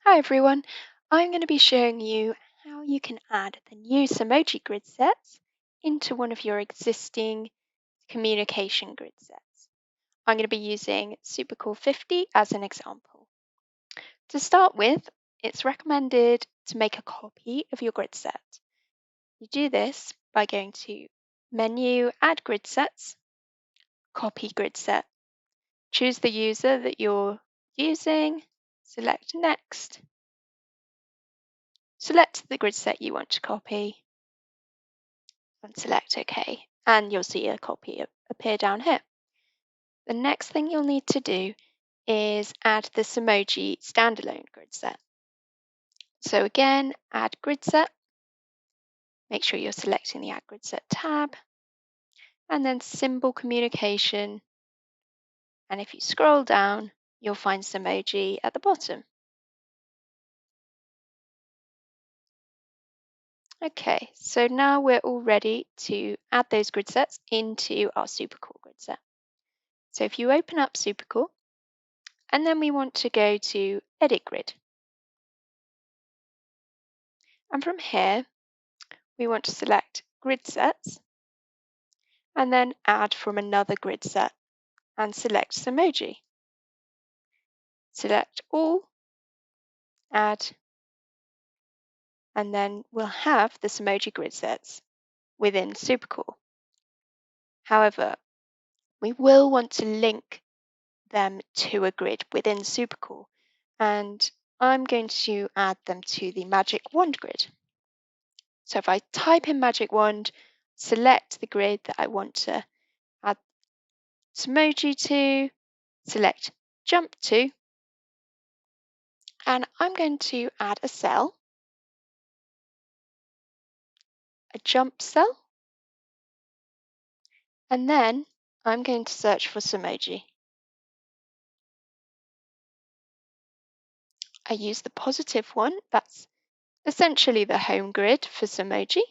Hi everyone, I'm going to be showing you how you can add the new Symoji grid sets into one of your existing communication grid sets. I'm going to be using Supercore 50 as an example. To start with, it's recommended to make a copy of your grid set. You do this by going to Menu, Add Grid Sets, Copy Grid Set. Choose the user that you're using, select Next. Select the grid set you want to copy and select OK, and you'll see a copy appear down here. The next thing you'll need to do is add the Symoji standalone grid set. So again, add grid set, make sure you're selecting the Add Grid Set tab, and then symbol communication. And if you scroll down, you'll find Symoji at the bottom. Okay, so now we're all ready to add those grid sets into our Supercore grid set. So if you open up Supercore, and then we want to go to Edit Grid. And from here, we want to select Grid Sets, and then add from another grid set, and select Symoji. Select All, Add, and then we'll have the Symoji grid sets within Supercore. However, we will want to link them to a grid within Supercore, and I'm going to add them to the Magic Wand grid. So if I type in Magic Wand, select the grid that I want to add Symoji to, select Jump to, and I'm going to add a cell, a jump cell, and then I'm going to search for Symoji. I use the positive one, that's essentially the home grid for Symoji.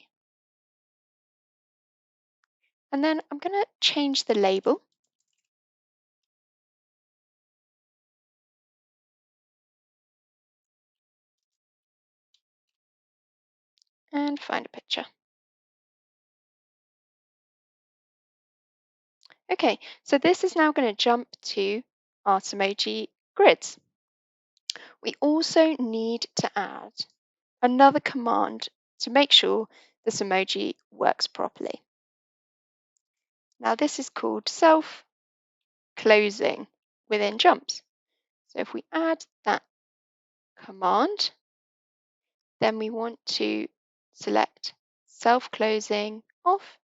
And then I'm going to change the label. And find a picture. Okay, so this is now going to jump to our Symoji grids. We also need to add another command to make sure the Symoji works properly. Now this is called self-closing within jumps. So if we add that command, then we want to select self-closing off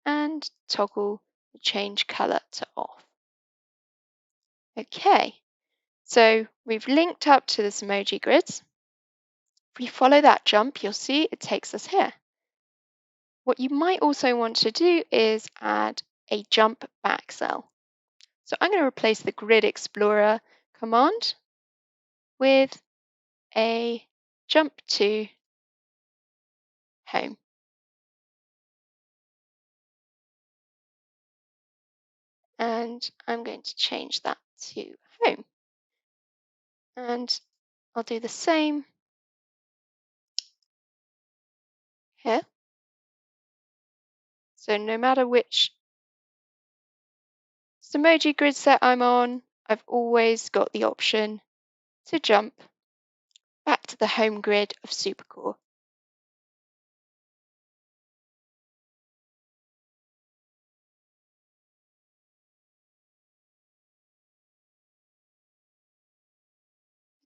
and toggle the change color to off. Okay, so we've linked up to the Symoji grids. If we follow that jump, you'll see it takes us here. What you might also want to do is add a jump back cell. So I'm going to replace the Grid Explorer command with a jump to home. And I'm going to change that to home. And I'll do the same here. So no matter which Symoji grid set I'm on, I've always got the option to jump back to the home grid of Supercore.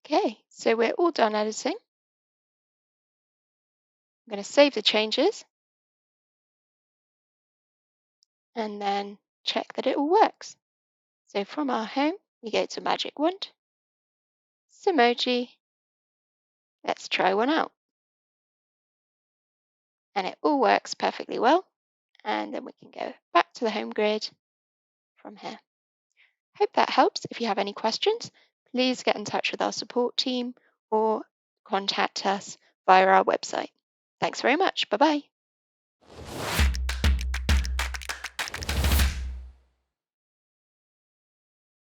Okay, so we're all done editing. I'm going to save the changes and then check that it all works. So from our home, we go to Magic Wand, Symoji. Let's try one out. And it all works perfectly well. And then we can go back to the home grid from here. Hope that helps. If you have any questions, please get in touch with our support team or contact us via our website. Thanks very much. Bye-bye.